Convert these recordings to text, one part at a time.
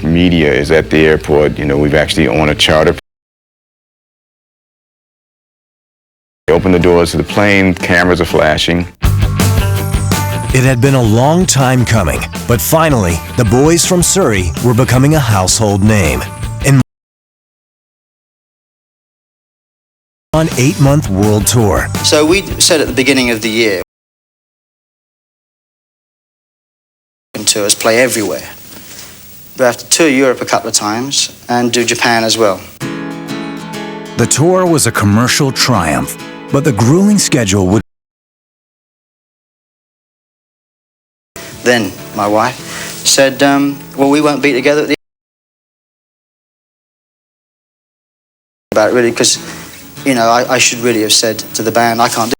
media is at the airport. You know, we've actually on a charter. They open the doors to the plane, cameras are flashing. It had been a long time coming, but finally, the boys from Surrey were becoming a household name. On 8-month world tour. So we said at the beginning of the year, tours play everywhere. We have to tour Europe a couple of times and do Japan as well. The tour was a commercial triumph, but the grueling schedule would. Then my wife said, well, we won't be together at the about it really, because, you know, I should really have said to the band, I can't do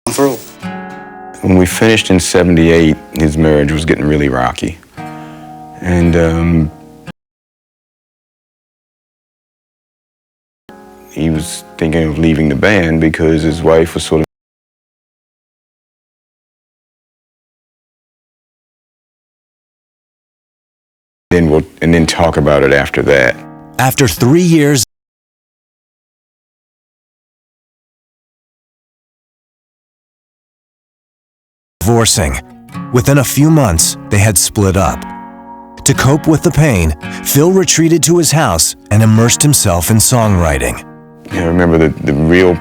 it for all. When we finished in '78, his marriage was getting really rocky. And he was thinking of leaving the band because his wife was sort of and then talk about it after that. After 3 years divorcing, within a few months, they had split up. To cope with the pain, Phil retreated to his house and immersed himself in songwriting. I remember the real,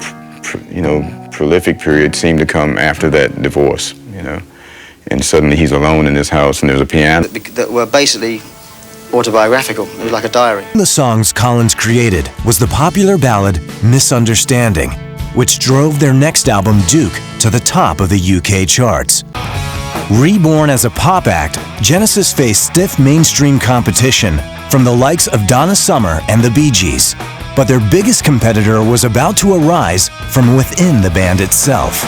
prolific period seemed to come after that divorce, you know. And suddenly he's alone in his house and there's a piano. That were basically autobiographical. It was like a diary. The songs Collins created was the popular ballad Misunderstanding, which drove their next album, Duke, to the top of the UK charts. Reborn as a pop act, Genesis faced stiff mainstream competition from the likes of Donna Summer and the Bee Gees, but their biggest competitor was about to arise from within the band itself.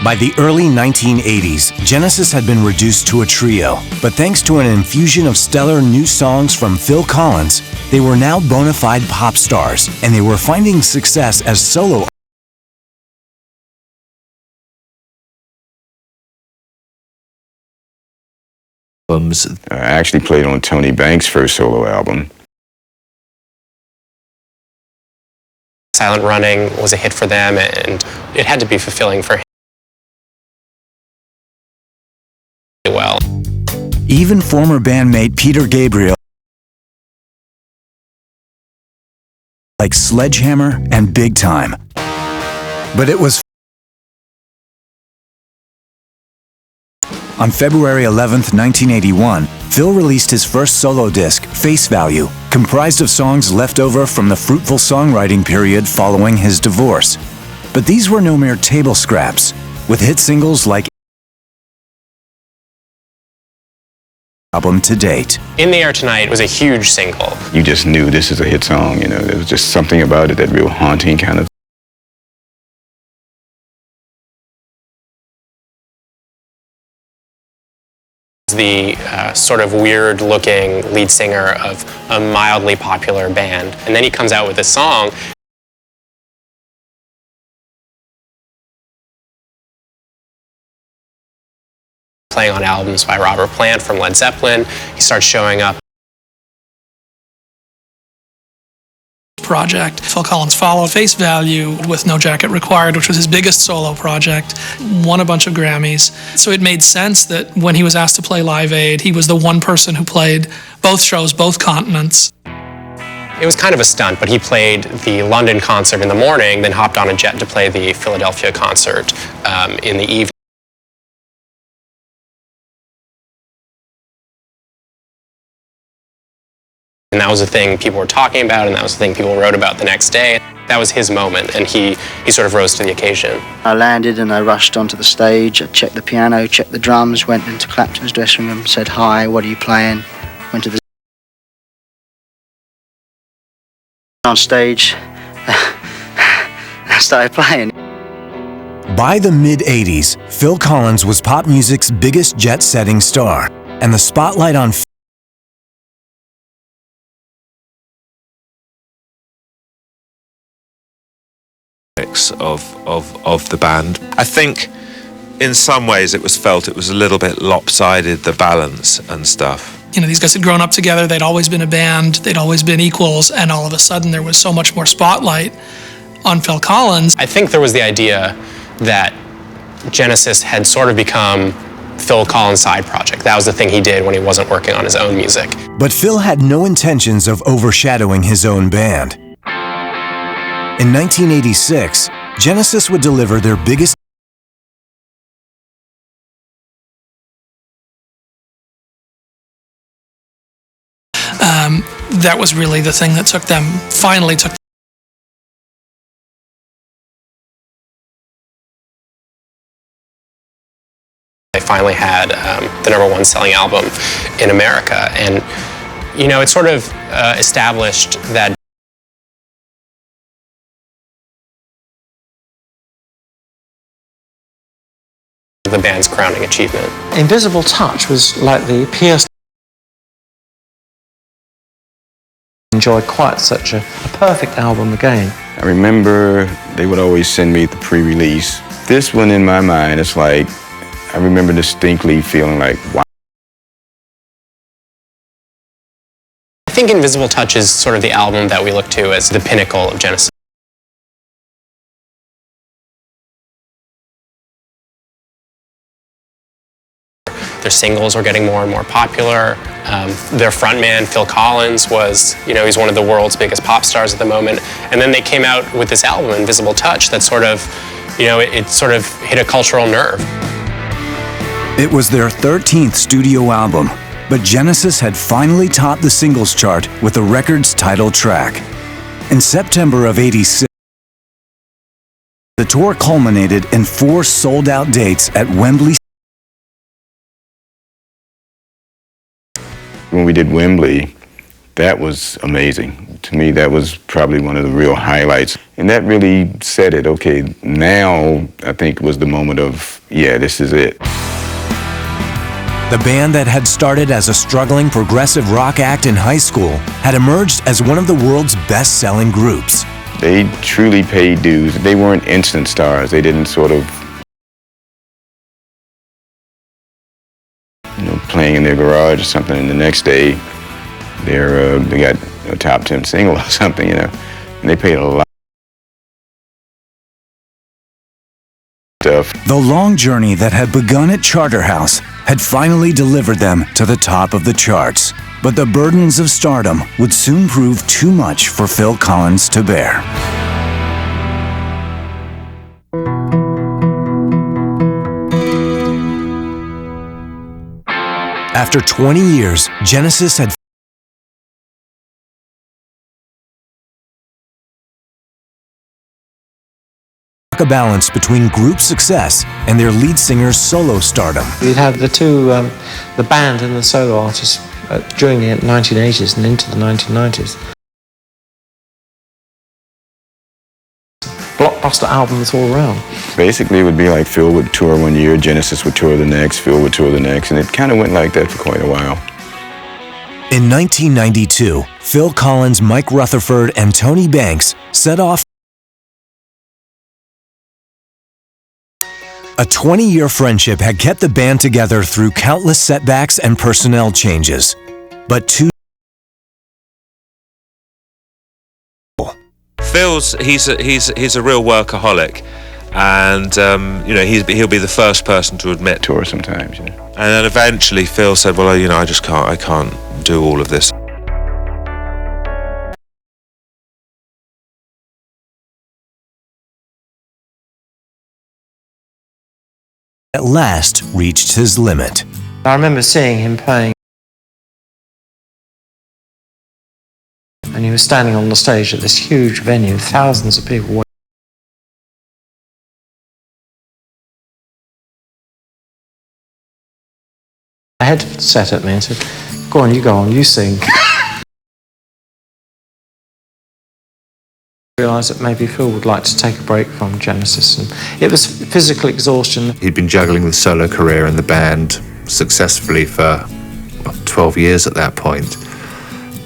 By the early 1980s, Genesis had been reduced to a trio, but thanks to an infusion of stellar new songs from Phil Collins, they were now bona fide pop stars, and they were finding success as solo albums. I actually played on Tony Banks' first solo album. Silent Running was a hit for them, and it had to be fulfilling for him. Well. Even former bandmate Peter Gabriel, like Sledgehammer and Big Time. But it was on February 11th, 1981, Phil released his first solo disc, Face Value, comprised of songs left over from the fruitful songwriting period following his divorce. But these were no mere table scraps, with hit singles like album to date. In the Air Tonight was a huge single. You just knew this is a hit song, you know. There was just something about it, that real haunting kind of. The sort of weird-looking lead singer of a mildly popular band. And then he comes out with this song. Playing on albums by Robert Plant from Led Zeppelin. He starts showing up. Project. Phil Collins followed Face Value with No Jacket Required, which was his biggest solo project, won a bunch of Grammys. So it made sense that when he was asked to play Live Aid, he was the one person who played both shows, both continents. It was kind of a stunt, but he played the London concert in the morning, then hopped on a jet to play the Philadelphia concert in the evening. And that was the thing people were talking about, and that was the thing people wrote about the next day. That was his moment, and he sort of rose to the occasion. I landed and I rushed onto the stage. I checked the piano, checked the drums, went into Clapton's dressing room, said, "Hi, what are you playing?" Went to the on stage, I started playing. By the mid-'80s, Phil Collins was pop music's biggest jet-setting star, and the spotlight on of the band. I think in some ways it was felt it was a little bit lopsided, the balance and stuff. You know, these guys had grown up together, they'd always been a band, they'd always been equals, and all of a sudden there was so much more spotlight on Phil Collins. I think there was the idea that Genesis had sort of become Phil Collins' side project. That was the thing he did when he wasn't working on his own music. But Phil had no intentions of overshadowing his own band. In 1986, Genesis would deliver their biggest That was really the thing that finally took They finally had the #1 selling album in America. And, you know, it sort of established that the band's crowning achievement. Invisible Touch was like the pierced. Enjoyed quite such a perfect album again. I remember they would always send me the pre-release. This one in my mind, it's like, I remember distinctly feeling like, wow. I think Invisible Touch is sort of the album that we look to as the pinnacle of Genesis. Their singles were getting more and more popular. Their frontman, Phil Collins, was, you know, he's one of the world's biggest pop stars at the moment. And then they came out with this album, Invisible Touch, that sort of, you know, it sort of hit a cultural nerve. It was their 13th studio album, but Genesis had finally topped the singles chart with the record's title track. In September of '86, the tour culminated in 4 sold-out dates at Wembley. When we did Wembley, that was amazing. To me, that was probably one of the real highlights. And that really said it. Okay, now I think was the moment of, yeah, this is it. The band that had started as a struggling progressive rock act in high school had emerged as one of the world's best-selling groups. They truly paid dues. They weren't instant stars. They didn't sort of, you know, playing in their garage or something, and the next day they got a top 10 single or something, you know, and they paid a lot of stuff. The long journey that had begun at Charterhouse had finally delivered them to the top of the charts, but the burdens of stardom would soon prove too much for Phil Collins to bear. After 20 years, Genesis had a balance between group success and their lead singer's solo stardom. You'd have the two, the band and the solo artists during the 1980s and into the 1990s. Blockbuster albums all around. Basically, it would be like Phil would tour one year, Genesis would tour the next, Phil would tour the next, and it kind of went like that for quite a while. In 1992, Phil Collins, Mike Rutherford, and Tony Banks set off a 20-year friendship had kept the band together through countless setbacks and personnel changes. But Phil's he's a real workaholic, and you know, he'll be the first person to admit. Tour sometimes, you know. And then eventually Phil said, "Well, you know, I can't do all of this." at last reached his limit. I remember seeing him playing, and he was standing on the stage at this huge venue, thousands of people. A head set at me and said, "Go on, you sing." I realised that maybe Phil would like to take a break from Genesis, and it was physical exhaustion. He'd been juggling the solo career and the band successfully for 12 years at that point.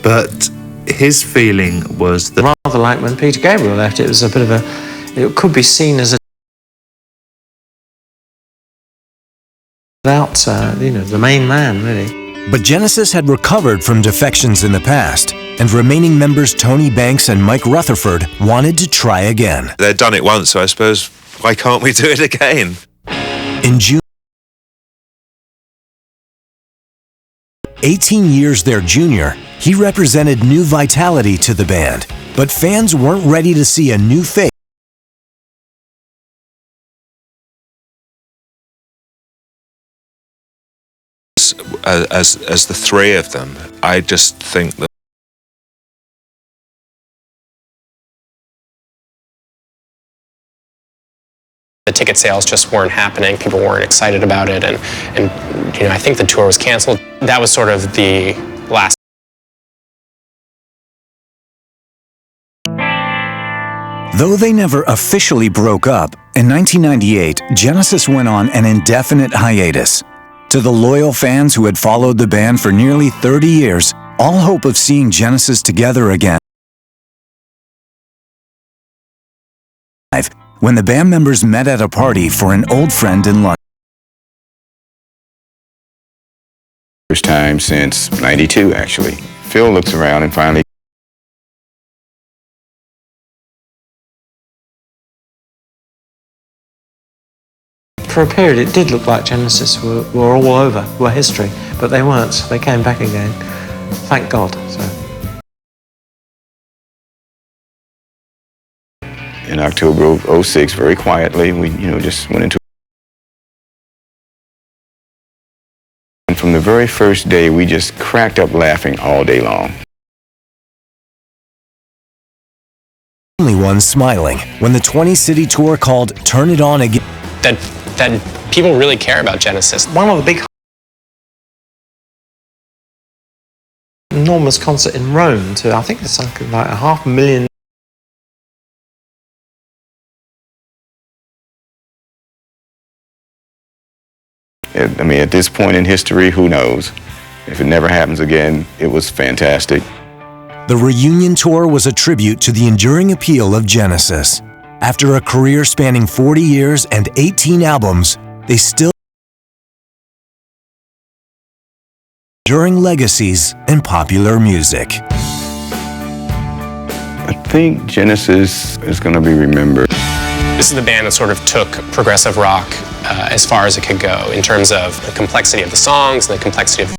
But his feeling was that Rather like when Peter Gabriel left, it was a bit of it could be seen as a without, the main man, really. But Genesis had recovered from defections in the past, and remaining members Tony Banks and Mike Rutherford wanted to try again. They'd done it once, so I suppose, why can't we do it again? In June, 18 years their junior, he represented new vitality to the band, but fans weren't ready to see a new face. As the three of them, I just think that the ticket sales just weren't happening. People weren't excited about it, and I think the tour was canceled. That was sort of the last. Though they never officially broke up, in 1998, Genesis went on an indefinite hiatus. To the loyal fans who had followed the band for nearly 30 years, all hope of seeing Genesis together again. When the band members met at a party for an old friend in London. First time since '92, actually. Phil looks around and finally. For a period, it did look like Genesis were all over, were history, but they weren't. They came back again. Thank God. So. In October of '06, very quietly, we just went into. And from the very first day, we just cracked up laughing all day long. Only one smiling when the 20-city tour called Turn It On Again. That people really care about Genesis. One of the big enormous concert in Rome to, I think it's something like 500,000. I mean, at this point in history, who knows? If it never happens again, it was fantastic. The reunion tour was a tribute to the enduring appeal of Genesis. After a career spanning 40 years and 18 albums, they still enduring legacies in popular music. I think Genesis is going to be remembered. This is the band that sort of took progressive rock as far as it could go in terms of the complexity of the songs and the complexity of